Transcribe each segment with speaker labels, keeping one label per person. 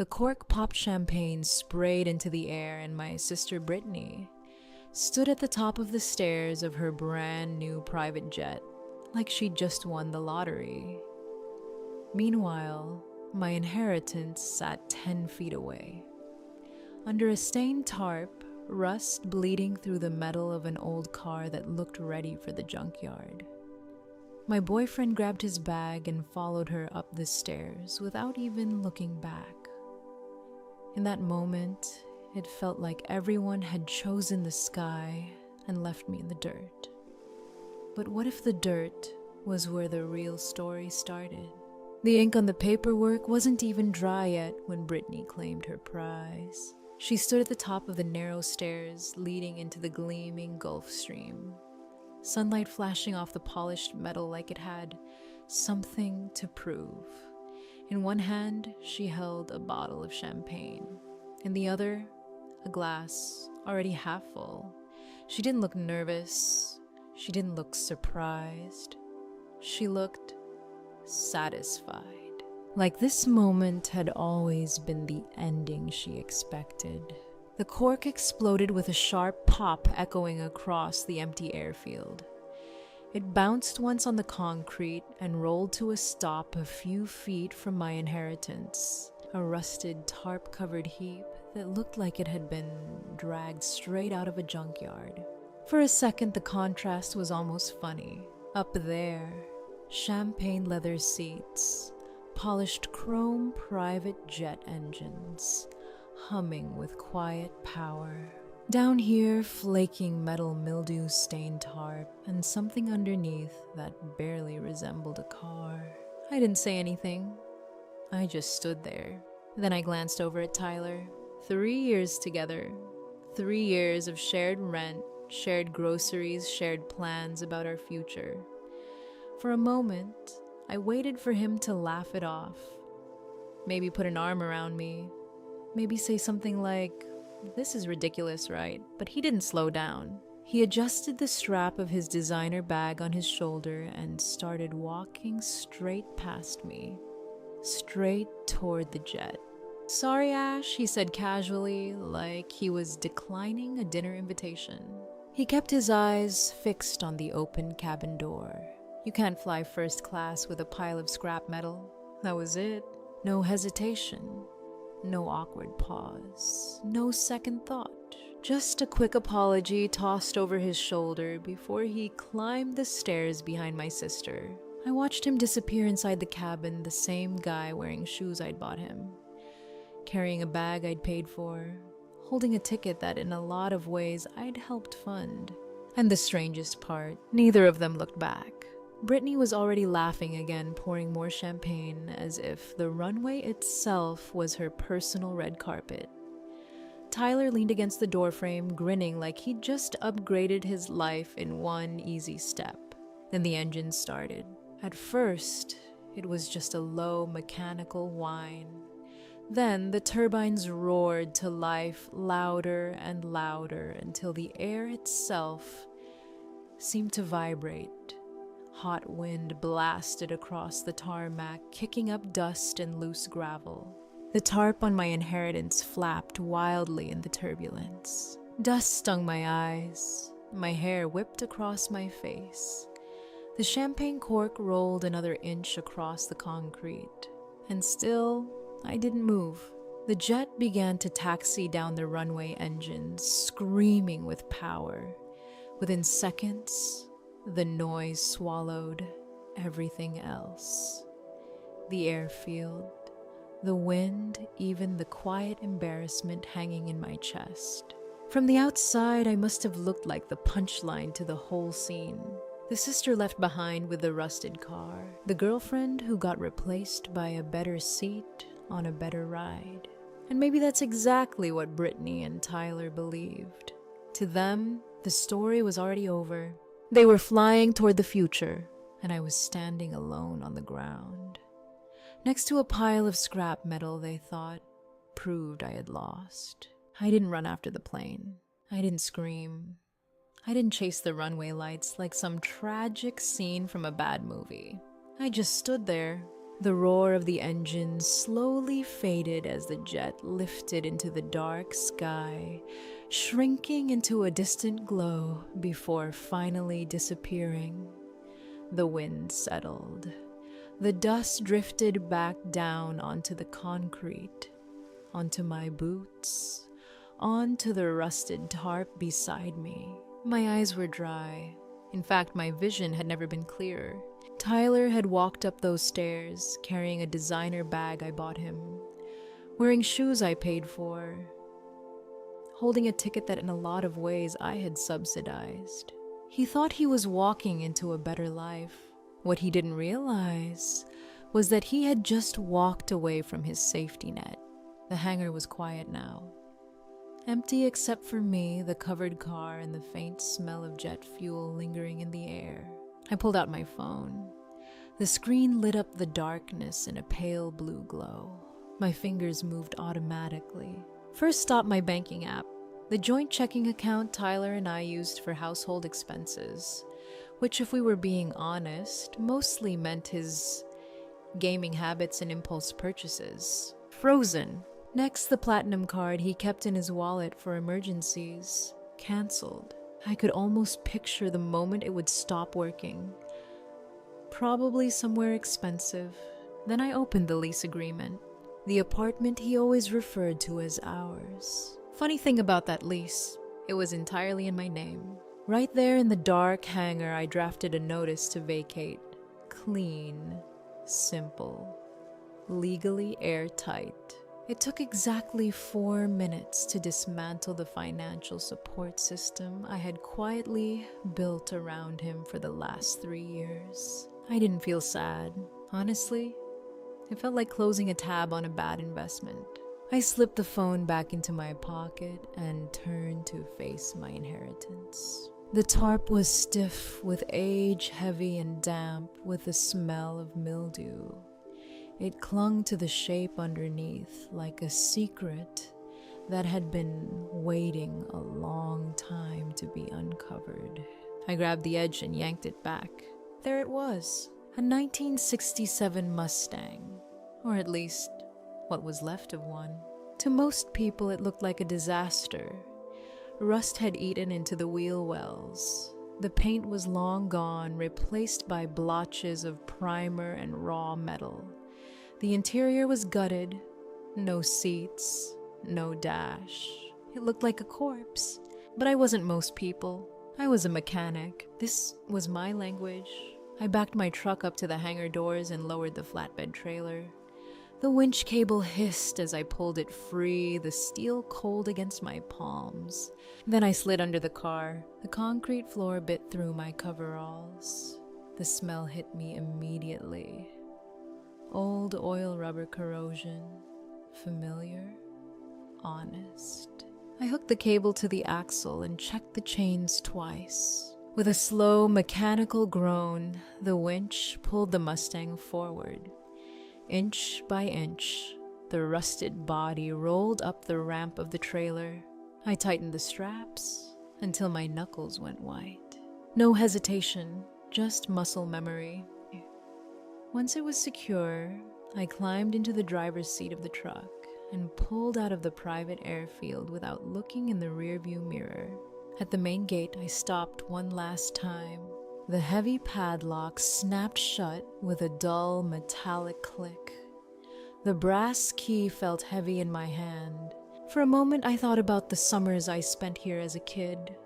Speaker 1: The cork-popped champagne sprayed into the air, and my sister Brittany stood at the top of the stairs of her brand new private jet, like she'd just won the lottery. Meanwhile, my inheritance sat 10 feet away. Under a stained tarp, rust bleeding through the metal of an old car that looked ready for the junkyard. My boyfriend grabbed his bag and followed her up the stairs without even looking back. In that moment, it felt like everyone had chosen the sky and left me in the dirt. But what if the dirt was where the real story started? The ink on the paperwork wasn't even dry yet when Brittany claimed her prize. She stood at the top of the narrow stairs leading into the gleaming Gulf Stream, sunlight flashing off the polished metal like it had something to prove. In one hand, she held a bottle of champagne. In the other, a glass already half full. She didn't look nervous. She didn't look surprised. She looked satisfied. Like this moment had always been the ending she expected. The cork exploded with a sharp pop echoing across the empty airfield. It bounced once on the concrete and rolled to a stop a few feet from my inheritance, a rusted tarp-covered heap that looked like it had been dragged straight out of a junkyard. For a second, the contrast was almost funny. Up there, champagne leather seats, polished chrome private jet engines, humming with quiet power. Down here, flaking metal mildew-stained tarp, and something underneath that barely resembled a car. I didn't say anything. I just stood there. Then I glanced over at Tyler. 3 years together. 3 years of shared rent, shared groceries, shared plans about our future. For a moment, I waited for him to laugh it off. Maybe put an arm around me. Maybe say something like, "This is ridiculous, right?" But he didn't slow down. He adjusted the strap of his designer bag on his shoulder and started walking straight past me, straight toward the jet. "Sorry, Ash," he said casually, like he was declining a dinner invitation. He kept his eyes fixed on the open cabin door. You can't fly first class with a pile of scrap metal. That was it. No hesitation. No awkward pause, no second thought, just a quick apology tossed over his shoulder before he climbed the stairs behind my sister. I watched him disappear inside the cabin, the same guy wearing shoes I'd bought him, carrying a bag I'd paid for, holding a ticket that in a lot of ways I'd helped fund. And the strangest part, neither of them looked back. Brittany was already laughing again, pouring more champagne, as if the runway itself was her personal red carpet. Tyler leaned against the doorframe, grinning like he'd just upgraded his life in one easy step. Then the engine started. At first, it was just a low mechanical whine. Then the turbines roared to life louder and louder until the air itself seemed to vibrate. Hot wind blasted across the tarmac, kicking up dust and loose gravel. The tarp on my inheritance flapped wildly in the turbulence. Dust stung my eyes. My hair whipped across my face. The champagne cork rolled another inch across the concrete. And still, I didn't move. The jet began to taxi down the runway engines, screaming with power. Within seconds, the noise swallowed everything else. The airfield, the wind, even the quiet embarrassment hanging in my chest. From the outside, I must have looked like the punchline to the whole scene. The sister left behind with the rusted car. The girlfriend who got replaced by a better seat on a better ride. And maybe that's exactly what Brittany and Tyler believed. To them, the story was already over. They were flying toward the future, and I was standing alone on the ground. Next to a pile of scrap metal they thought proved I had lost. I didn't run after the plane. I didn't scream. I didn't chase the runway lights like some tragic scene from a bad movie. I just stood there, The roar of the engine slowly faded as the jet lifted into the dark sky, shrinking into a distant glow before finally disappearing. The wind settled. The dust drifted back down onto the concrete, onto my boots, onto the rusted tarp beside me. My eyes were dry. In fact, my vision had never been clearer. Tyler had walked up those stairs, carrying a designer bag I bought him, wearing shoes I paid for, holding a ticket that in a lot of ways I had subsidized. He thought he was walking into a better life. What he didn't realize was that he had just walked away from his safety net. The hangar was quiet now, empty except for me, the covered car, and the faint smell of jet fuel lingering in the air. I pulled out my phone. The screen lit up the darkness in a pale blue glow. My fingers moved automatically. First stopped my banking app, the joint checking account Tyler and I used for household expenses, which, if we were being honest, mostly meant his gaming habits and impulse purchases. Frozen. Next, the platinum card he kept in his wallet for emergencies. Cancelled. I could almost picture the moment it would stop working. Probably somewhere expensive. Then I opened the lease agreement. The apartment he always referred to as ours. Funny thing about that lease, it was entirely in my name. Right there in the dark hangar, I drafted a notice to vacate. Clean, simple, legally airtight. It took exactly 4 minutes to dismantle the financial support system I had quietly built around him for the last 3 years. I didn't feel sad. Honestly, it felt like closing a tab on a bad investment. I slipped the phone back into my pocket and turned to face my inheritance. The tarp was stiff with age, heavy and damp with the smell of mildew. It clung to the shape underneath like a secret that had been waiting a long time to be uncovered. I grabbed the edge and yanked it back. There it was, a 1967 Mustang, or at least what was left of one. To most people, it looked like a disaster. Rust had eaten into the wheel wells. The paint was long gone, replaced by blotches of primer and raw metal. The interior was gutted, no seats, no dash. It looked like a corpse. But I wasn't most people. I was a mechanic. This was my language. I backed my truck up to the hangar doors and lowered the flatbed trailer. The winch cable hissed as I pulled it free, the steel cold against my palms. Then I slid under the car. The concrete floor bit through my coveralls. The smell hit me immediately. Old oil rubber corrosion. Familiar. Honest. I hooked the cable to the axle and checked the chains twice. With a slow, mechanical groan, the winch pulled the Mustang forward. Inch by inch, the rusted body rolled up the ramp of the trailer. I tightened the straps until my knuckles went white. No hesitation, just muscle memory. Once it was secure, I climbed into the driver's seat of the truck and pulled out of the private airfield without looking in the rearview mirror. At the main gate, I stopped one last time. The heavy padlock snapped shut with a dull metallic click. The brass key felt heavy in my hand. For a moment, I thought about the summers I spent here as a kid,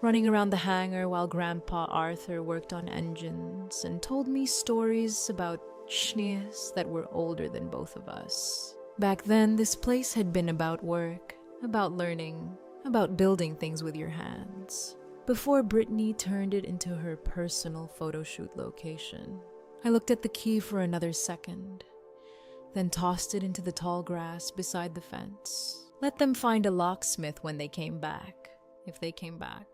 Speaker 1: running around the hangar while Grandpa Arthur worked on engines and told me stories about schnees that were older than both of us. Back then, this place had been about work, about learning, about building things with your hands. Before Brittany turned it into her personal photo shoot location. I looked at the key for another second, then tossed it into the tall grass beside the fence. Let them find a locksmith when they came back, if they came back.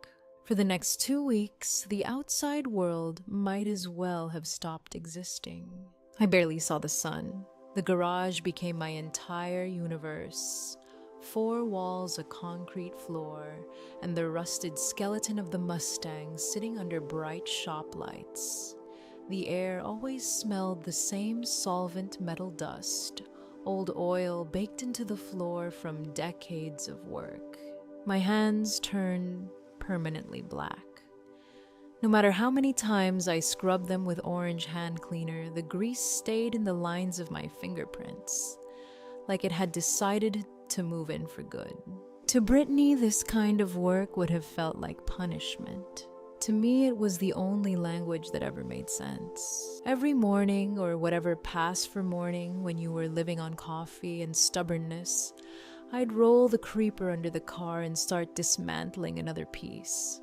Speaker 1: For the next 2 weeks, the outside world might as well have stopped existing. I barely saw the sun. The garage became my entire universe. 4 walls, a concrete floor, and the rusted skeleton of the Mustang sitting under bright shop lights. The air always smelled the same solvent metal dust, old oil baked into the floor from decades of work. My hands turned permanently black. No matter how many times I scrubbed them with orange hand cleaner, the grease stayed in the lines of my fingerprints, like it had decided to move in for good. To Brittany, this kind of work would have felt like punishment. To me, it was the only language that ever made sense. Every morning, or whatever passed for morning when you were living on coffee and stubbornness, I'd roll the creeper under the car and start dismantling another piece.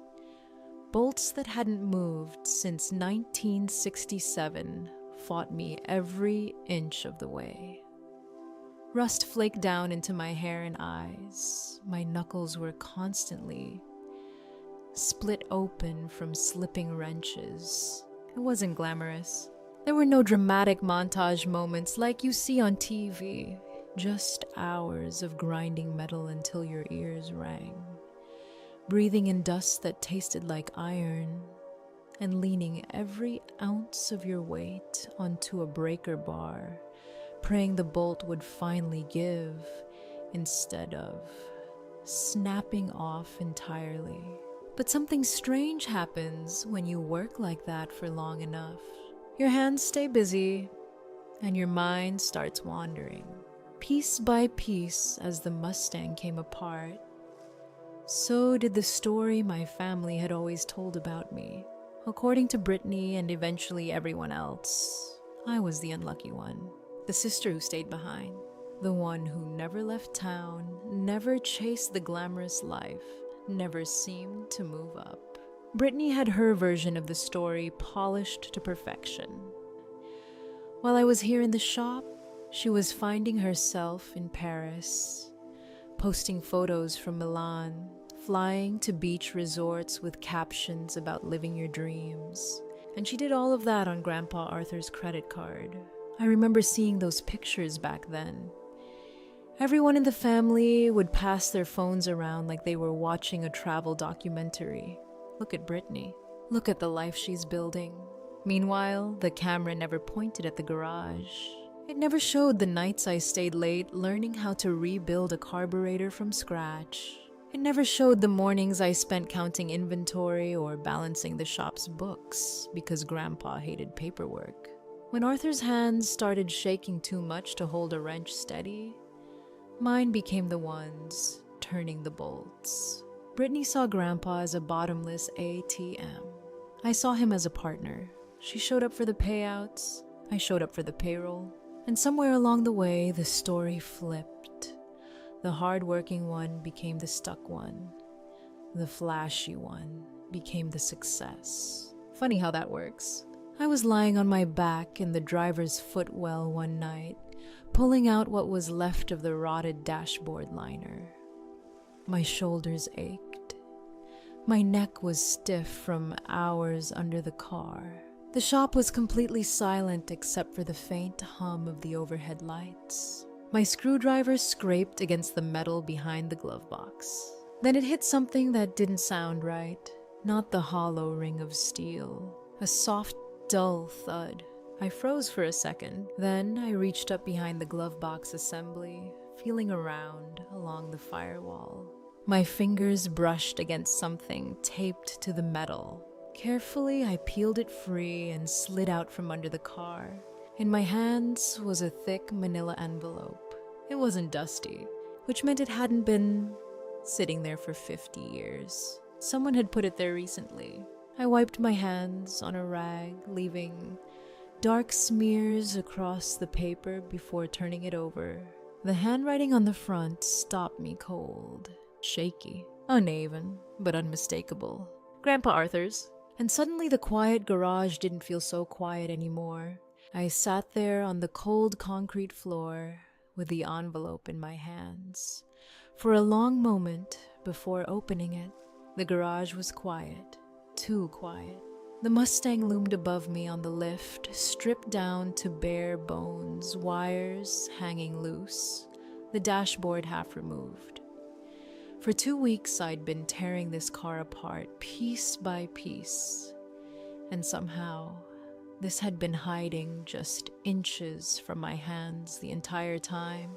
Speaker 1: Bolts that hadn't moved since 1967 fought me every inch of the way. Rust flaked down into my hair and eyes. My knuckles were constantly split open from slipping wrenches. It wasn't glamorous. There were no dramatic montage moments like you see on TV, just hours of grinding metal until your ears rang, breathing in dust that tasted like iron, and leaning every ounce of your weight onto a breaker bar, praying the bolt would finally give instead of snapping off entirely. But something strange happens when you work like that for long enough. Your hands stay busy, and your mind starts wandering. Piece by piece, as the Mustang came apart, so did the story my family had always told about me. According to Brittany and eventually everyone else, I was the unlucky one, the sister who stayed behind, the one who never left town, never chased the glamorous life, never seemed to move up. Brittany had her version of the story polished to perfection. While I was here in the shop, she was finding herself in Paris, posting photos from Milan, flying to beach resorts with captions about living your dreams. And she did all of that on Grandpa Arthur's credit card. I remember seeing those pictures back then. Everyone in the family would pass their phones around like they were watching a travel documentary. Look at Brittany. Look at the life she's building. Meanwhile, the camera never pointed at the garage. It never showed the nights I stayed late learning how to rebuild a carburetor from scratch. It never showed the mornings I spent counting inventory or balancing the shop's books because Grandpa hated paperwork. When Arthur's hands started shaking too much to hold a wrench steady, mine became the ones turning the bolts. Brittany saw Grandpa as a bottomless ATM. I saw him as a partner. She showed up for the payouts. I showed up for the payroll. And somewhere along the way, the story flipped. The hardworking one became the stuck one. The flashy one became the success. Funny how that works. I was lying on my back in the driver's footwell one night, pulling out what was left of the rotted dashboard liner. My shoulders ached. My neck was stiff from hours under the car. The shop was completely silent except for the faint hum of the overhead lights. My screwdriver scraped against the metal behind the glove box. Then it hit something that didn't sound right. Not the hollow ring of steel. A soft, dull thud. I froze for a second. Then I reached up behind the glove box assembly, feeling around along the firewall. My fingers brushed against something taped to the metal. Carefully, I peeled it free and slid out from under the car. In my hands was a thick manila envelope. It wasn't dusty, which meant it hadn't been sitting there for 50 years. Someone had put it there recently. I wiped my hands on a rag, leaving dark smears across the paper before turning it over. The handwriting on the front stopped me cold, shaky, uneven, but unmistakable. Grandpa Arthur's. And suddenly the quiet garage didn't feel so quiet anymore. I sat there on the cold concrete floor with the envelope in my hands. For a long moment before opening it, the garage was quiet, too quiet. The Mustang loomed above me on the lift, stripped down to bare bones, wires hanging loose, the dashboard half removed. For 2 weeks, I'd been tearing this car apart, piece by piece, and somehow This had been hiding just inches from my hands the entire time.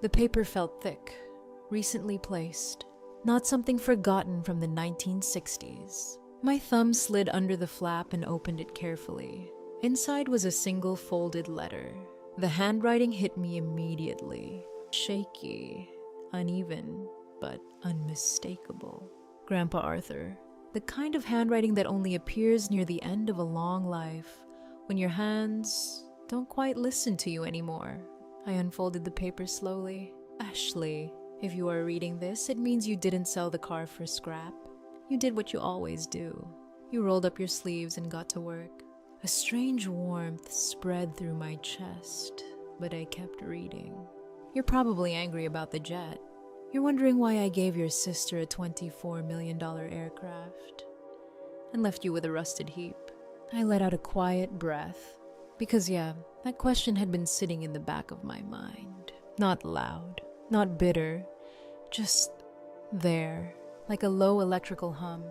Speaker 1: The paper felt thick, recently placed, not something forgotten from the 1960s. My thumb slid under the flap and opened it carefully. Inside was a single folded letter. The handwriting hit me immediately. Shaky, uneven, but unmistakable. Grandpa Arthur. The kind of handwriting that only appears near the end of a long life, when your hands don't quite listen to you anymore. I unfolded the paper slowly. Ashley, if you are reading this, it means you didn't sell the car for scrap. You did what you always do. You rolled up your sleeves and got to work. A strange warmth spread through my chest, but I kept reading. You're probably angry about the jet. You're wondering why I gave your sister a $24 million aircraft and left you with a rusted heap. I let out a quiet breath, because that question had been sitting in the back of my mind. Not loud, not bitter, just there, like a low electrical hum.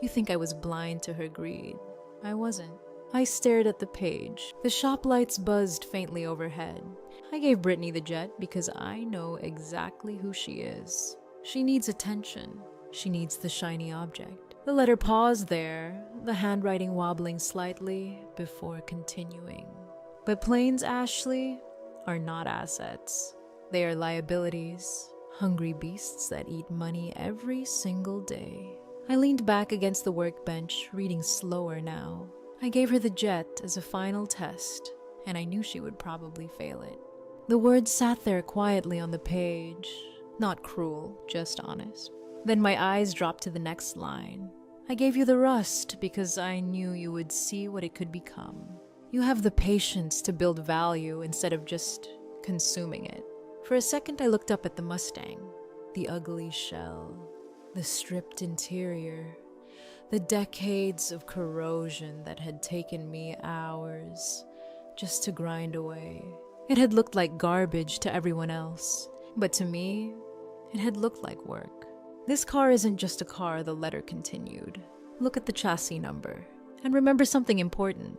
Speaker 1: You think I was blind to her greed. I wasn't. I stared at the page. The shop lights buzzed faintly overhead. I gave Brittany the jet because I know exactly who she is. She needs attention. She needs the shiny object. The letter paused there, the handwriting wobbling slightly before continuing. But planes, Ashley, are not assets. They are liabilities, hungry beasts that eat money every single day. I leaned back against the workbench, reading slower now. I gave her the jet as a final test, and I knew she would probably fail it. The words sat there quietly on the page, not cruel, just honest. Then my eyes dropped to the next line. I gave you the rust because I knew you would see what it could become. You have the patience to build value instead of just consuming it. For a second, I looked up at the Mustang, the ugly shell, the stripped interior, the decades of corrosion that had taken me hours just to grind away. It had looked like garbage to everyone else, but to me, it had looked like work. This car isn't just a car, the letter continued. Look at the chassis number. And remember something important.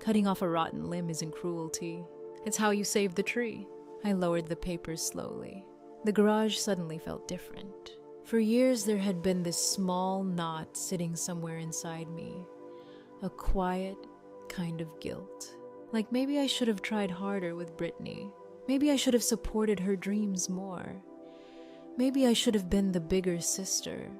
Speaker 1: Cutting off a rotten limb isn't cruelty. It's how you save the tree. I lowered the paper slowly. The garage suddenly felt different. For years there had been this small knot sitting somewhere inside me. A quiet kind of guilt. Like maybe I should have tried harder with Brittany. Maybe I should have supported her dreams more. Maybe I should have been the bigger sister,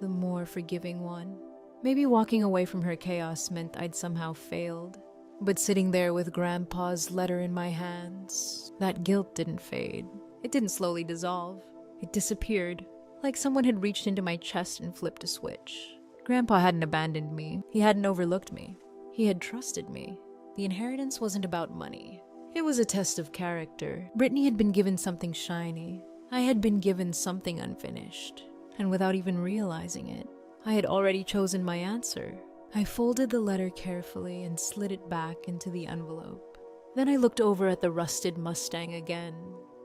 Speaker 1: the more forgiving one. Maybe walking away from her chaos meant I'd somehow failed. But sitting there with Grandpa's letter in my hands, that guilt didn't fade. It didn't slowly dissolve. It disappeared, like someone had reached into my chest and flipped a switch. Grandpa hadn't abandoned me. He hadn't overlooked me. He had trusted me. The inheritance wasn't about money. It was a test of character. Brittany had been given something shiny. I had been given something unfinished. And without even realizing it, I had already chosen my answer. I folded the letter carefully and slid it back into the envelope. Then I looked over at the rusted Mustang again.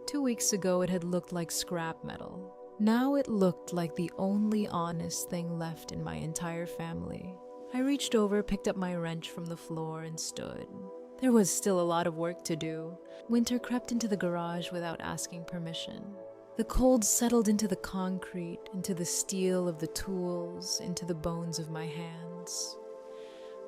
Speaker 1: 2 weeks ago it had looked like scrap metal. Now it looked like the only honest thing left in my entire family. I reached over, picked up my wrench from the floor, and stood. There was still a lot of work to do. Winter crept into the garage without asking permission. The cold settled into the concrete, into the steel of the tools, into the bones of my hands.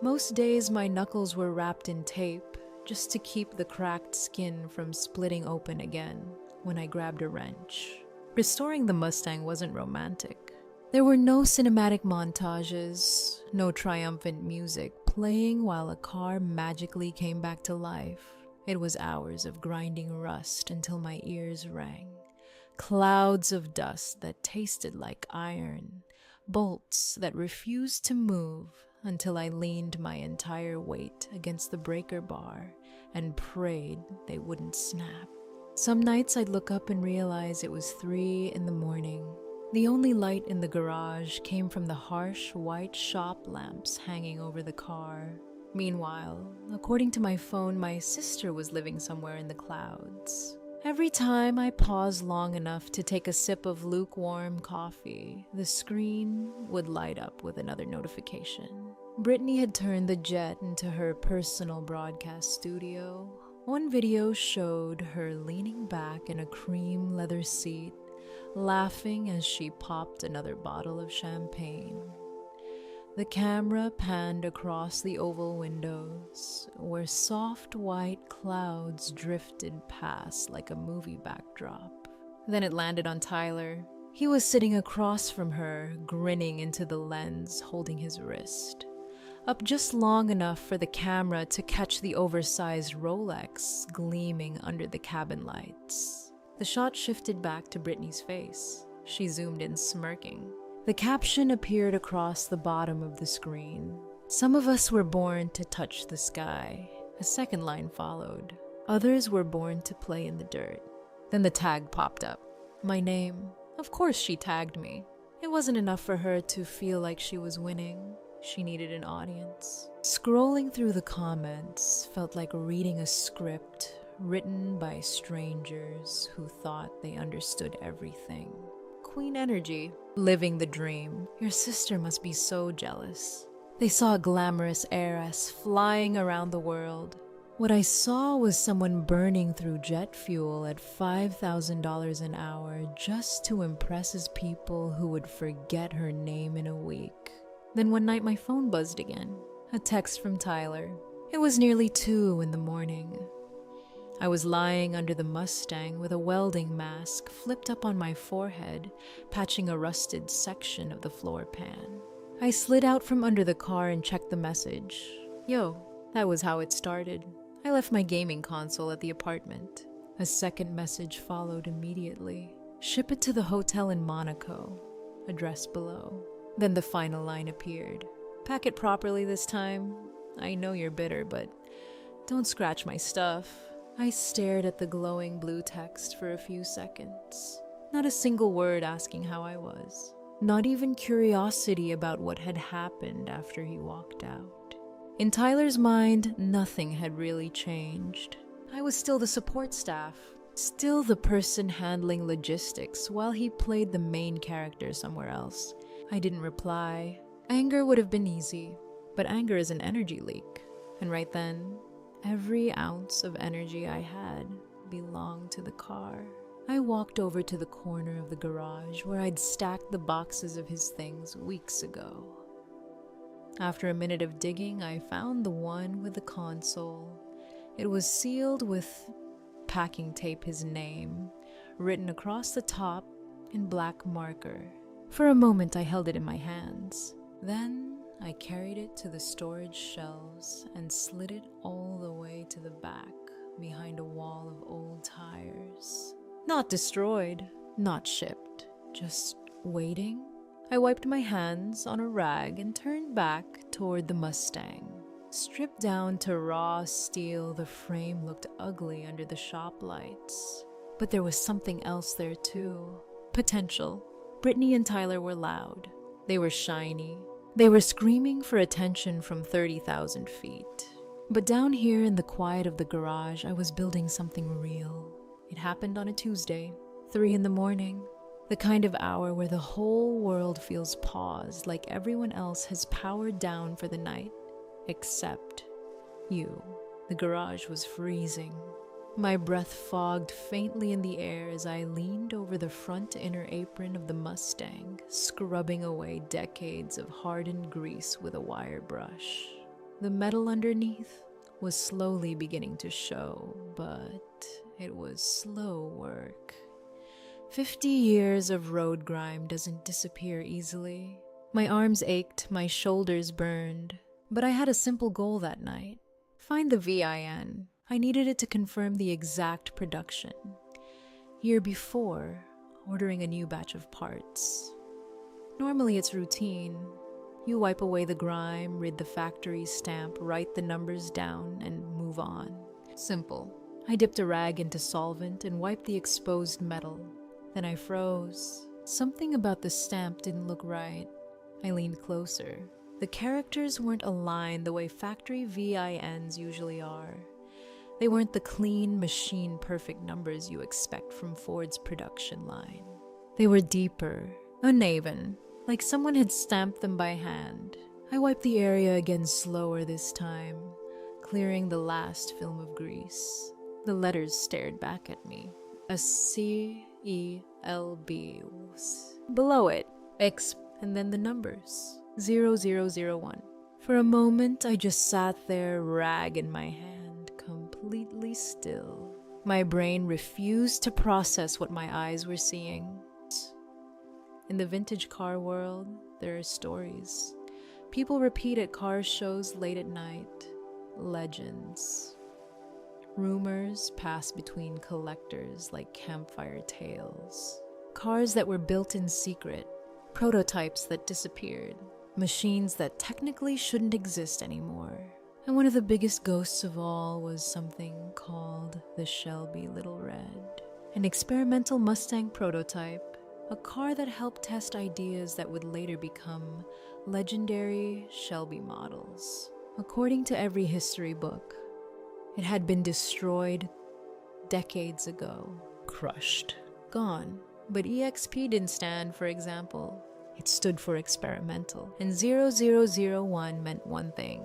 Speaker 1: Most days my knuckles were wrapped in tape, just to keep the cracked skin from splitting open again when I grabbed a wrench. Restoring the Mustang wasn't romantic. There were no cinematic montages, no triumphant music playing while a car magically came back to life. It was hours of grinding rust until my ears rang. Clouds of dust that tasted like iron, bolts that refused to move until I leaned my entire weight against the breaker bar and prayed they wouldn't snap. Some nights I'd look up and realize it was 3 a.m. The only light in the garage came from the harsh white shop lamps hanging over the car. Meanwhile, according to my phone, my sister was living somewhere in the clouds. Every time I paused long enough to take a sip of lukewarm coffee, the screen would light up with another notification. Brittany had turned the jet into her personal broadcast studio. One video showed her leaning back in a cream leather seat, laughing as she popped another bottle of champagne. The camera panned across the oval windows, where soft white clouds drifted past like a movie backdrop. Then it landed on Tyler. He was sitting across from her, grinning into the lens, holding his wrist up just long enough for the camera to catch the oversized Rolex gleaming under the cabin lights. The shot shifted back to Brittany's face. She zoomed in, smirking. The caption appeared across the bottom of the screen. "Some of us were born to touch the sky." A second line followed. "Others were born to play in the dirt." Then the tag popped up. My name. Of course she tagged me. It wasn't enough for her to feel like she was winning. She needed an audience. Scrolling through the comments felt like reading a script written by strangers who thought they understood everything. Queen energy, living the dream. Your sister must be so jealous. They saw a glamorous heiress flying around the world. What I saw was someone burning through jet fuel at $5,000 an hour just to impress his people who would forget her name in a week. Then one night my phone buzzed again. A text from Tyler. It was nearly 2 in the morning. I was lying under the Mustang with a welding mask flipped up on my forehead, patching a rusted section of the floor pan. I slid out from under the car and checked the message. Yo, that was how it started. I left my gaming console at the apartment. A second message followed immediately. Ship it to the hotel in Monaco. Address below. Then the final line appeared. Pack it properly this time. I know you're bitter, but don't scratch my stuff. I stared at the glowing blue text for a few seconds. Not a single word asking how I was. Not even curiosity about what had happened after he walked out. In Tyler's mind, nothing had really changed. I was still the support staff. Still the person handling logistics while he played the main character somewhere else. I didn't reply. Anger would have been easy, but anger is an energy leak. And right then, every ounce of energy I had belonged to the car. I walked over to the corner of the garage where I'd stacked the boxes of his things weeks ago. After a minute of digging, I found the one with the console. It was sealed with packing tape, his name, written across the top in black marker. For a moment, I held it in my hands. Then I carried it to the storage shelves and slid it all the way to the back behind a wall of old tires. Not destroyed, not shipped, just waiting. I wiped my hands on a rag and turned back toward the Mustang. Stripped down to raw steel, the frame looked ugly under the shop lights. But there was something else there too. Potential. Brittany and Tyler were loud. They were shiny. They were screaming for attention from 30,000 feet. But down here in the quiet of the garage, I was building something real. It happened on a Tuesday, 3 in the morning. The kind of hour where the whole world feels paused, like everyone else has powered down for the night. Except you. The garage was freezing. My breath fogged faintly in the air as I leaned over the front inner apron of the Mustang, scrubbing away decades of hardened grease with a wire brush. The metal underneath was slowly beginning to show, but it was slow work. 50 years of road grime doesn't disappear easily. My arms ached, my shoulders burned, but I had a simple goal that night. Find the VIN. I needed it to confirm the exact production. Year before, ordering a new batch of parts. Normally it's routine. You wipe away the grime, read the factory stamp, write the numbers down, and move on. Simple. I dipped a rag into solvent and wiped the exposed metal. Then I froze. Something about the stamp didn't look right. I leaned closer. The characters weren't aligned the way factory VINs usually are. They weren't the clean, machine-perfect numbers you expect from Ford's production line. They were deeper, uneven, like someone had stamped them by hand. I wiped the area again slower this time, clearing the last film of grease. The letters stared back at me. A C-E-L-B. Below it, X, and then the numbers. 0001. For a moment, I just sat there, rag in my hand, completely still. My brain refused to process what my eyes were seeing. In the vintage car world, there are stories. People repeat at car shows late at night. Legends. Rumors pass between collectors like campfire tales. Cars that were built in secret. Prototypes that disappeared. Machines that technically shouldn't exist anymore. And one of the biggest ghosts of all was something called the Shelbylittlered. An experimental Mustang prototype, a car that helped test ideas that would later become legendary Shelby models. According to every history book, it had been destroyed decades ago. Crushed. Gone. But EXP didn't stand for example. It stood for experimental. And 0001 meant one thing.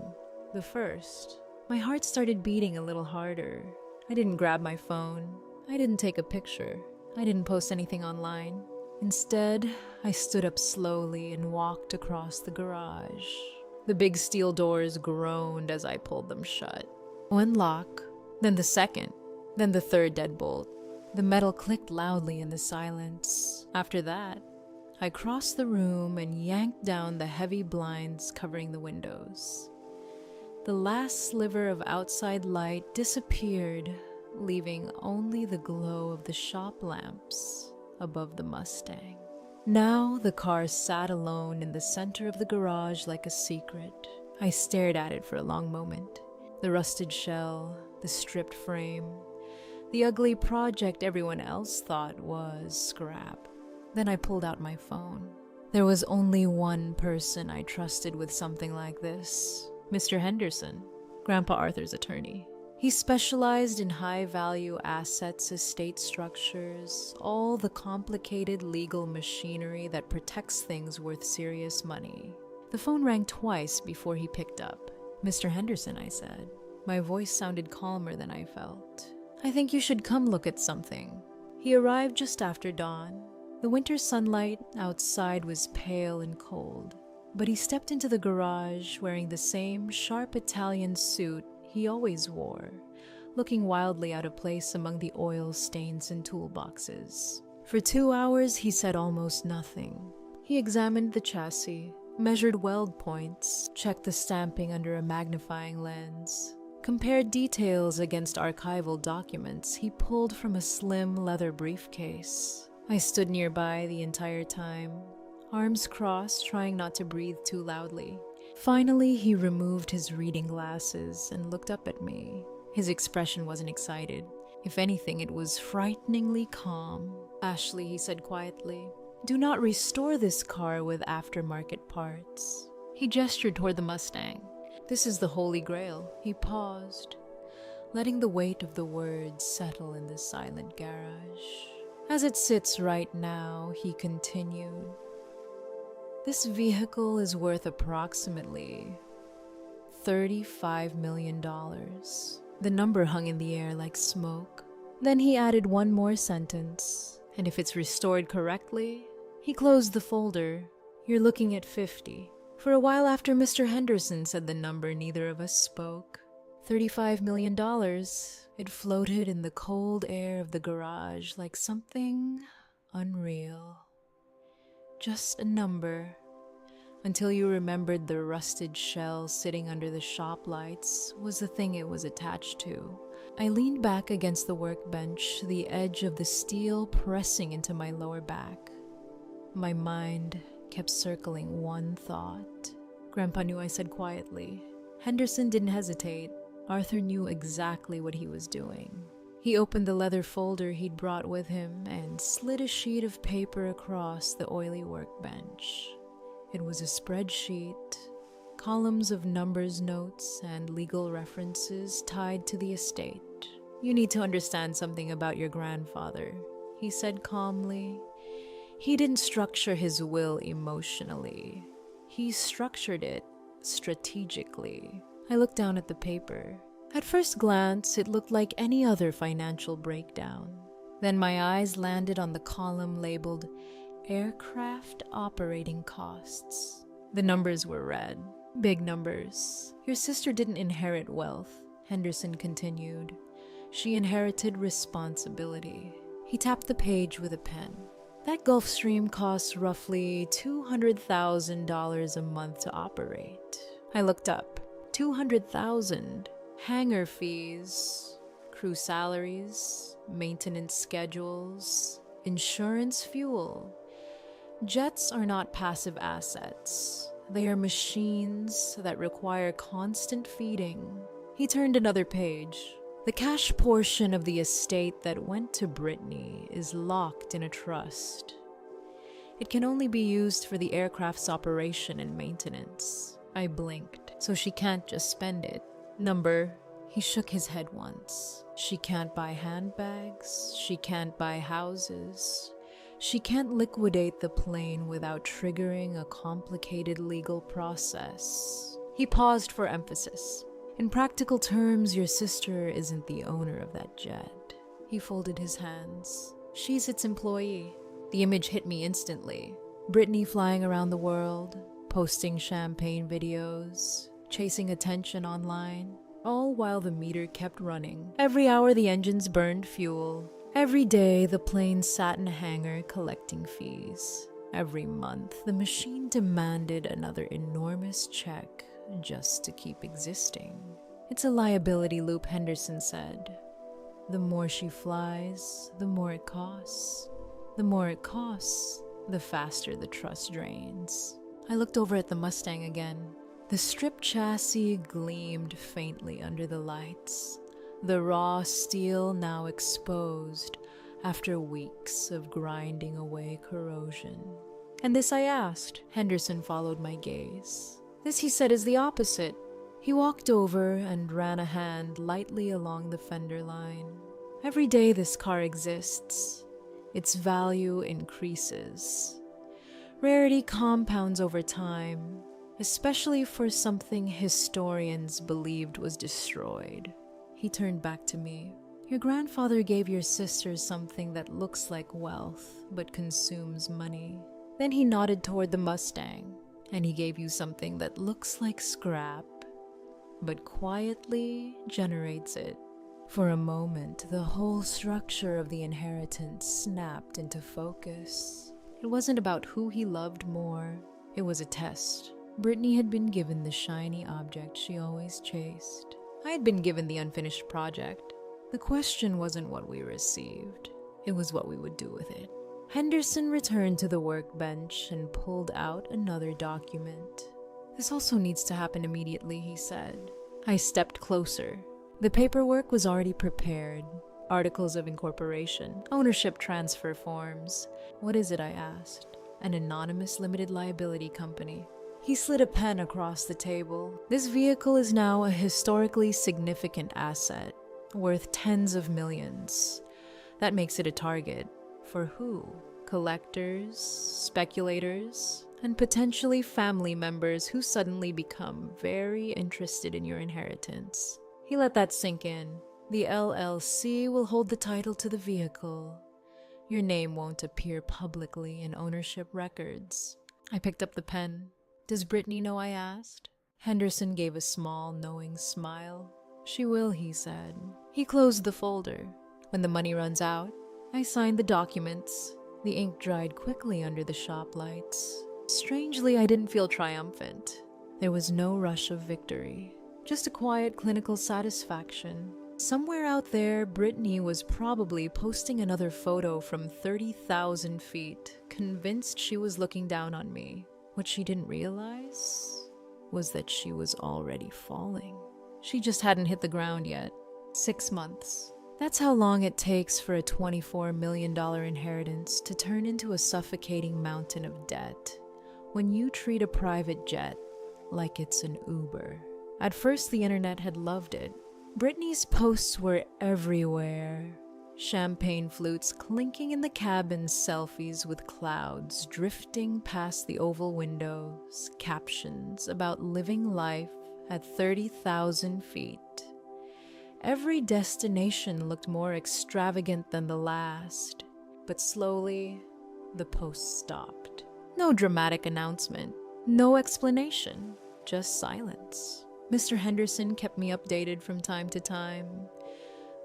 Speaker 1: The first. My heart started beating a little harder. I didn't grab my phone. I didn't take a picture. I didn't post anything online. Instead, I stood up slowly and walked across the garage. The big steel doors groaned as I pulled them shut. One lock, then the second, then the third deadbolt. The metal clicked loudly in the silence. After that, I crossed the room and yanked down the heavy blinds covering the windows. The last sliver of outside light disappeared, leaving only the glow of the shop lamps above the Mustang. Now the car sat alone in the center of the garage like a secret. I stared at it for a long moment. The rusted shell, the stripped frame, the ugly project everyone else thought was scrap. Then I pulled out my phone. There was only one person I trusted with something like this. Mr. Henderson, Grandpa Arthur's attorney. He specialized in high-value assets, estate structures, all the complicated legal machinery that protects things worth serious money. The phone rang twice before he picked up. Mr. Henderson, I said. My voice sounded calmer than I felt. I think you should come look at something. He arrived just after dawn. The winter sunlight outside was pale and cold, but he stepped into the garage wearing the same sharp Italian suit he always wore, looking wildly out of place among the oil stains and toolboxes. For 2 hours, he said almost nothing. He examined the chassis, measured weld points, checked the stamping under a magnifying lens, compared details against archival documents he pulled from a slim leather briefcase. I stood nearby the entire time, arms crossed, trying not to breathe too loudly. Finally, he removed his reading glasses and looked up at me. His expression wasn't excited. If anything, it was frighteningly calm. Ashley, he said quietly, do not restore this car with aftermarket parts. He gestured toward the Mustang. This is the Holy Grail. He paused, letting the weight of the words settle in the silent garage. As it sits right now, he continued, this vehicle is worth approximately $35 million. The number hung in the air like smoke. Then he added one more sentence, and if it's restored correctly, he closed the folder. You're looking at 50. For a while after Mr. Henderson said the number, neither of us spoke. $35 million. It floated in the cold air of the garage like something unreal. Just a number, until you remembered the rusted shell sitting under the shop lights was the thing it was attached to. I leaned back against the workbench, the edge of the steel pressing into my lower back. My mind kept circling one thought. Grandpa knew, I said quietly. Henderson didn't hesitate. Arthur knew exactly what he was doing. He opened the leather folder he'd brought with him and slid a sheet of paper across the oily workbench. It was a spreadsheet, columns of numbers, notes, and legal references tied to the estate. You need to understand something about your grandfather, he said calmly. He didn't structure his will emotionally. He structured it strategically. I looked down at the paper. At first glance, it looked like any other financial breakdown. Then my eyes landed on the column labeled Aircraft Operating Costs. The numbers were red. Big numbers. Your sister didn't inherit wealth, Henderson continued. She inherited responsibility. He tapped the page with a pen. That Gulfstream costs roughly $200,000 a month to operate. I looked up. $200,000. Hangar fees, crew salaries, maintenance schedules, insurance, fuel. Jets are not passive assets. They are machines that require constant feeding. He turned another page. The cash portion of the estate that went to Brittany is locked in a trust. It can only be used for the aircraft's operation and maintenance. I blinked, so she can't just spend it. Number, he shook his head once. She can't buy handbags. She can't buy houses. She can't liquidate the plane without triggering a complicated legal process. He paused for emphasis. In practical terms, your sister isn't the owner of that jet. He folded his hands. She's its employee. The image hit me instantly. Brittany flying around the world, posting champagne videos, chasing attention online, all while the meter kept running. Every hour the engines burned fuel. Every day the plane sat in a hangar collecting fees. Every month the machine demanded another enormous check just to keep existing. It's a liability loop, Henderson said. The more she flies, the more it costs. The more it costs, the faster the trust drains. I looked over at the Mustang again. The stripped chassis gleamed faintly under the lights, the raw steel now exposed after weeks of grinding away corrosion. And this I asked. Henderson followed my gaze. This, he said, is the opposite. He walked over and ran a hand lightly along the fender line. Every day this car exists, its value increases. Rarity compounds over time, especially for something historians believed was destroyed. He turned back to me. Your grandfather gave your sister something that looks like wealth, but consumes money. Then he nodded toward the Mustang, and he gave you something that looks like scrap, but quietly generates it. For a moment, the whole structure of the inheritance snapped into focus. It wasn't about who he loved more. It was a test. Brittany had been given the shiny object she always chased. I had been given the unfinished project. The question wasn't what we received. It was what we would do with it. Henderson returned to the workbench and pulled out another document. This also needs to happen immediately, he said. I stepped closer. The paperwork was already prepared. Articles of incorporation, ownership transfer forms. What is it, I asked. An anonymous limited liability company. He slid a pen across the table. This vehicle is now a historically significant asset, worth tens of millions. That makes it a target. For who? Collectors, speculators, and potentially family members who suddenly become very interested in your inheritance. He let that sink in. The LLC will hold the title to the vehicle. Your name won't appear publicly in ownership records. I picked up the pen. Does Brittany know, I asked? Henderson gave a small, knowing smile. She will, he said. He closed the folder. When the money runs out, I signed the documents. The ink dried quickly under the shop lights. Strangely, I didn't feel triumphant. There was no rush of victory, just a quiet clinical satisfaction. Somewhere out there, Brittany was probably posting another photo from 30,000 feet, convinced she was looking down on me. What she didn't realize was that she was already falling. She just hadn't hit the ground yet. 6 months. That's how long it takes for a $24 million inheritance to turn into a suffocating mountain of debt when you treat a private jet like it's an Uber. At first, the internet had loved it. Brittany's posts were everywhere. Champagne flutes clinking in the cabin, selfies with clouds drifting past the oval windows, captions about living life at 30,000 feet. Every destination looked more extravagant than the last, but slowly, the post stopped. No dramatic announcement, no explanation, just silence. Mr. Henderson kept me updated from time to time.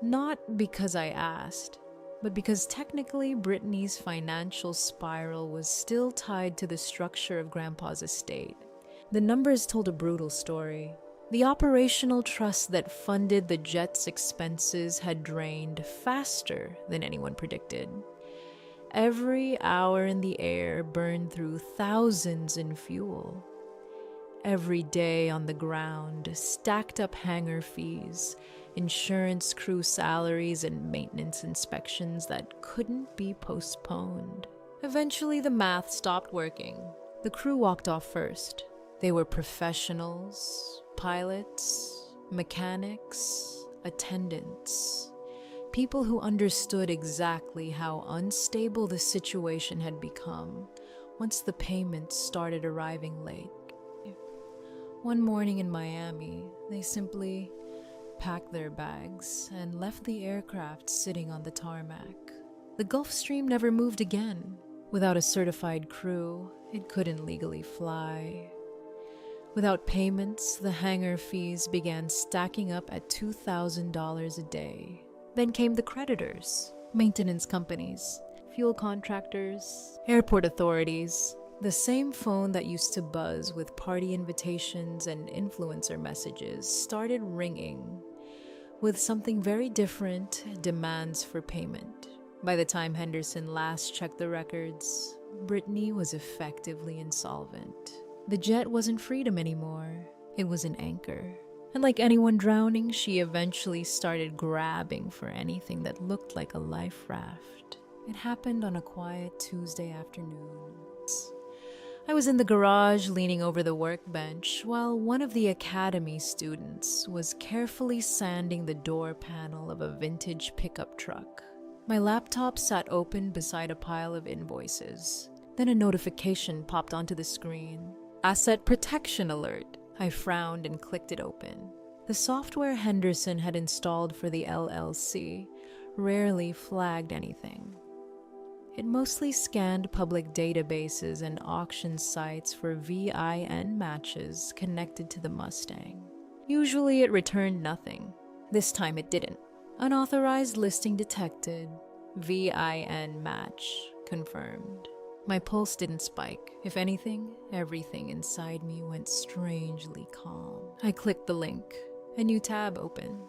Speaker 1: Not because I asked, but because technically Brittany's financial spiral was still tied to the structure of Grandpa's estate. The numbers told a brutal story. The operational trust that funded the jet's expenses had drained faster than anyone predicted. Every hour in the air burned through thousands in fuel. Every day on the ground stacked up hangar fees, insurance crew salaries, and maintenance inspections that couldn't be postponed. Eventually, the math stopped working. The crew walked off first. They were professionals, pilots, mechanics, attendants, people who understood exactly how unstable the situation had become once the payments started arriving late. One morning in Miami, they simply packed their bags and left the aircraft sitting on the tarmac. The Gulfstream never moved again. Without a certified crew, it couldn't legally fly. Without payments, the hangar fees began stacking up at $2,000 a day. Then came the creditors, maintenance companies, fuel contractors, airport authorities. The same phone that used to buzz with party invitations and influencer messages started ringing with something very different: demands for payment. By the time Henderson last checked the records, Brittany was effectively insolvent. The jet wasn't freedom anymore. It was an anchor. And like anyone drowning, she eventually started grabbing for anything that looked like a life raft. It happened on a quiet Tuesday afternoon. I was in the garage leaning over the workbench while one of the academy students was carefully sanding the door panel of a vintage pickup truck. My laptop sat open beside a pile of invoices. Then a notification popped onto the screen. Asset protection alert. I frowned and clicked it open. The software Henderson had installed for the LLC rarely flagged anything. It mostly scanned public databases and auction sites for VIN matches connected to the Mustang. Usually it returned nothing. This time it didn't. Unauthorized listing detected. VIN match confirmed. My pulse didn't spike. If anything, everything inside me went strangely calm. I clicked the link. A new tab opened.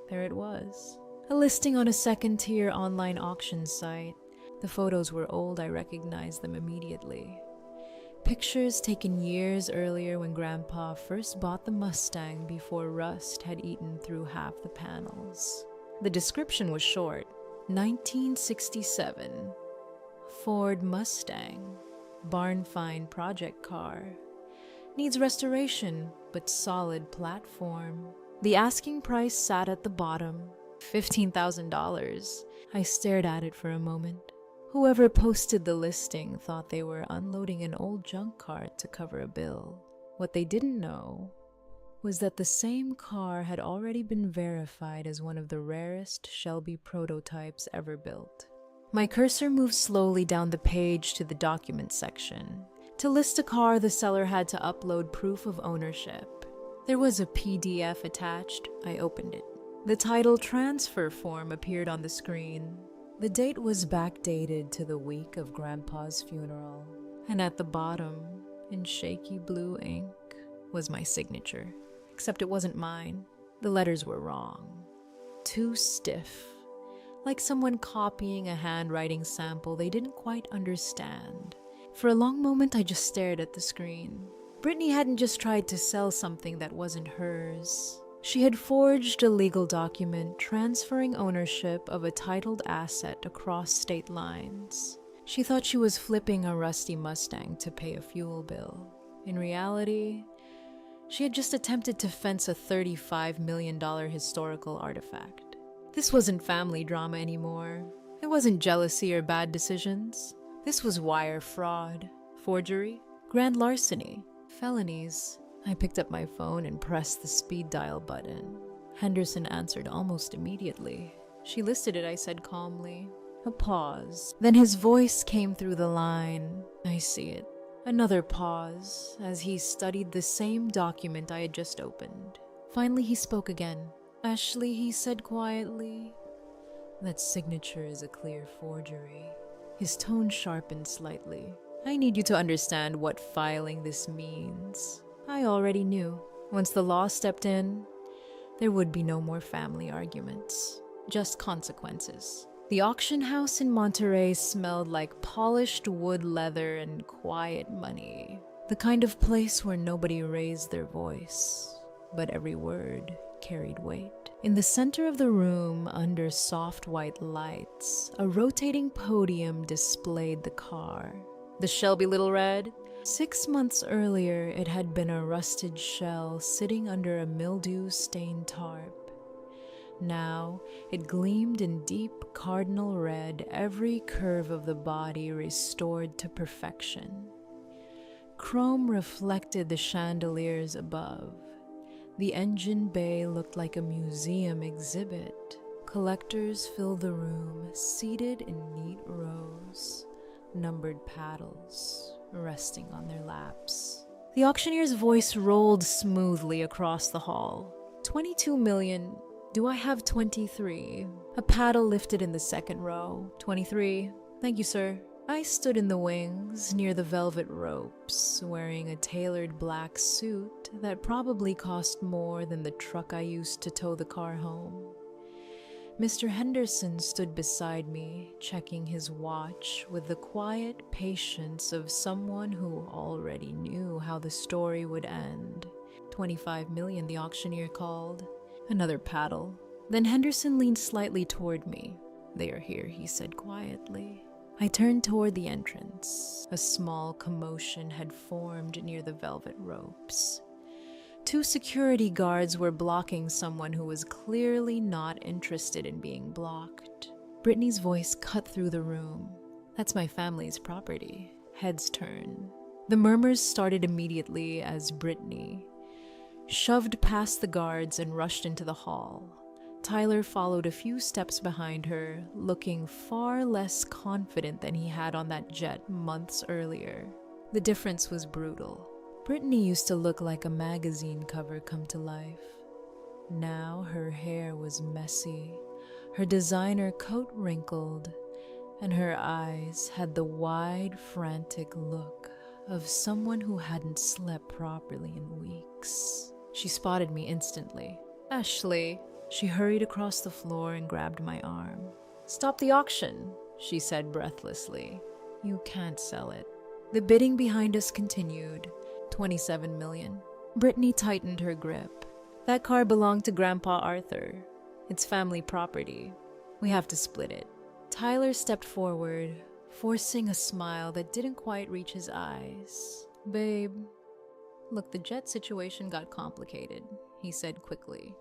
Speaker 1: There it was. A listing on a second-tier online auction site. The photos were old. I recognized them immediately. Pictures taken years earlier when Grandpa first bought the Mustang before rust had eaten through half the panels. The description was short. 1967. Ford Mustang. Barn find project car. Needs restoration, but solid platform. The asking price sat at the bottom. $15,000. I stared at it for a moment. Whoever posted the listing thought they were unloading an old junk car to cover a bill. What they didn't know was that the same car had already been verified as one of the rarest Shelby prototypes ever built. My cursor moved slowly down the page to the documents section. To list a car, the seller had to upload proof of ownership. There was a PDF attached. I opened it. The title transfer form appeared on the screen. The date was backdated to the week of Grandpa's funeral, and at the bottom, in shaky blue ink, was my signature. Except it wasn't mine. The letters were wrong. Too stiff. Like someone copying a handwriting sample they didn't quite understand. For a long moment, I just stared at the screen. Brittany hadn't just tried to sell something that wasn't hers. She had forged a legal document transferring ownership of a titled asset across state lines. She thought she was flipping a rusty Mustang to pay a fuel bill. In reality, she had just attempted to fence a $35 million historical artifact. This wasn't family drama anymore. It wasn't jealousy or bad decisions. This was wire fraud, forgery, grand larceny, felonies. I picked up my phone and pressed the speed dial button. Henderson answered almost immediately. She listed it, I said calmly. A pause. Then his voice came through the line. I see it. Another pause as he studied the same document I had just opened. Finally, he spoke again. Ashley, he said quietly, that signature is a clear forgery. His tone sharpened slightly. I need you to understand what filing this means. I already knew. Once the law stepped in, there would be no more family arguments, just consequences. The auction house in Monterey smelled like polished wood leather and quiet money. The kind of place where nobody raised their voice, but every word carried weight. In the center of the room, under soft white lights, a rotating podium displayed the car. The Shelbylittlered. 6 months earlier, it had been a rusted shell sitting under a mildew-stained tarp. Now, it gleamed in deep cardinal red, every curve of the body restored to perfection. Chrome reflected the chandeliers above. The engine bay looked like a museum exhibit. Collectors filled the room, seated in neat rows, numbered paddles resting on their laps. The auctioneer's voice rolled smoothly across the hall. 22 million. Do I have 23? A paddle lifted in the second row. 23. Thank you, sir. I stood in the wings, near the velvet ropes, wearing a tailored black suit that probably cost more than the truck I used to tow the car home. Mr. Henderson stood beside me, checking his watch with the quiet patience of someone who already knew how the story would end. 25 million, the auctioneer called. Another paddle. Then Henderson leaned slightly toward me. They are here, he said quietly. I turned toward the entrance. A small commotion had formed near the velvet ropes. 2 security guards were blocking someone who was clearly not interested in being blocked. Brittany's voice cut through the room. That's my family's property. Heads turn. The murmurs started immediately as Brittany shoved past the guards and rushed into the hall. Tyler followed a few steps behind her, looking far less confident than he had on that jet months earlier. The difference was brutal. Brittany used to look like a magazine cover come to life. Now her hair was messy, her designer coat wrinkled, and her eyes had the wide, frantic look of someone who hadn't slept properly in weeks. She spotted me instantly. Ashley. She hurried across the floor and grabbed my arm. Stop the auction, she said breathlessly. You can't sell it. The bidding behind us continued. 27 million. Brittany tightened her grip. That car belonged to Grandpa Arthur. It's family property. We have to split it. Tyler stepped forward, forcing a smile that didn't quite reach his eyes. Babe, look, the jet situation got complicated, he said quickly.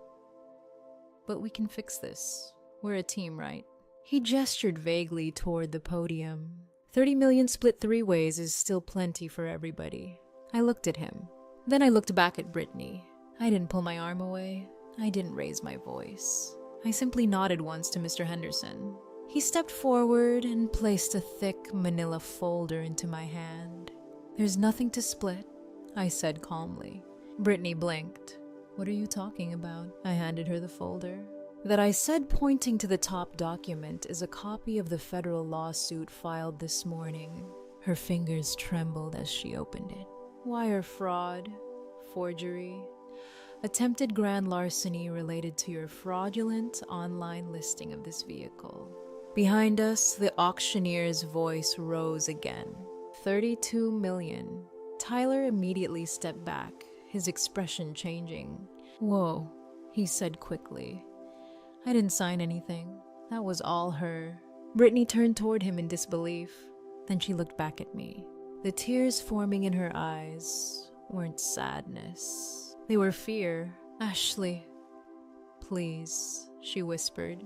Speaker 1: But we can fix this. We're a team, right? He gestured vaguely toward the podium. 30 million split 3 ways is still plenty for everybody. I looked at him. Then I looked back at Brittany. I didn't pull my arm away. I didn't raise my voice. I simply nodded once to Mr. Henderson. He stepped forward and placed a thick manila folder into my hand. There's nothing to split, I said calmly. Brittany blinked. What are you talking about? I handed her the folder. That I said, pointing to the top document, is a copy of the federal lawsuit filed this morning. Her fingers trembled as she opened it. Wire fraud, forgery, attempted grand larceny related to your fraudulent online listing of this vehicle. Behind us, the auctioneer's voice rose again. 32 million. Tyler immediately stepped back, his expression changing. Whoa, he said quickly. I didn't sign anything. That was all her. Brittany turned toward him in disbelief. Then she looked back at me. The tears forming in her eyes weren't sadness. They were fear. Ashley, please, she whispered.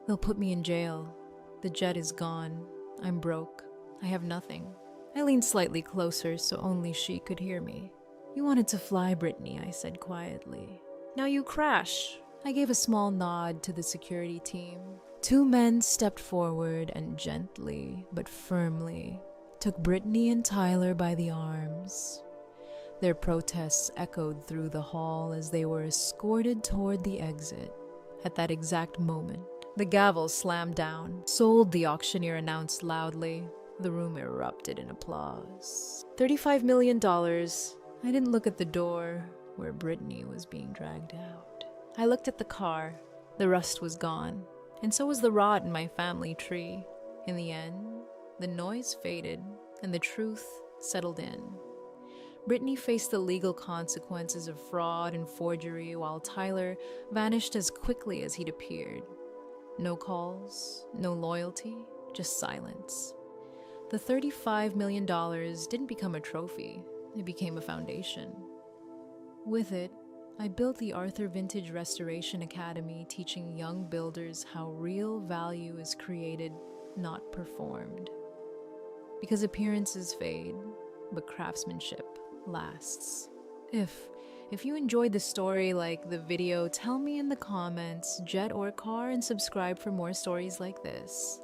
Speaker 1: They'll put me in jail. The jet is gone. I'm broke. I have nothing. I leaned slightly closer so only she could hear me. You wanted to fly, Brittany, I said quietly. Now you crash. I gave a small nod to the security team. Two men stepped forward and gently, but firmly, took Brittany and Tyler by the arms. Their protests echoed through the hall as they were escorted toward the exit. At that exact moment, the gavel slammed down. Sold, the auctioneer announced loudly. The room erupted in applause. $35 million. I didn't look at the door where Brittany was being dragged out. I looked at the car. The rust was gone, and so was the rot in my family tree. In the end, the noise faded, and the truth settled in. Brittany faced the legal consequences of fraud and forgery, while Tyler vanished as quickly as he'd appeared. No calls, no loyalty, just silence. The $35 million didn't become a trophy. It became a foundation. With it, I built the Arthur Vintage Restoration Academy, teaching young builders how real value is created, not performed. Because appearances fade, but craftsmanship lasts. If you enjoyed the story, like the video, tell me in the comments, jet or car, and subscribe for more stories like this.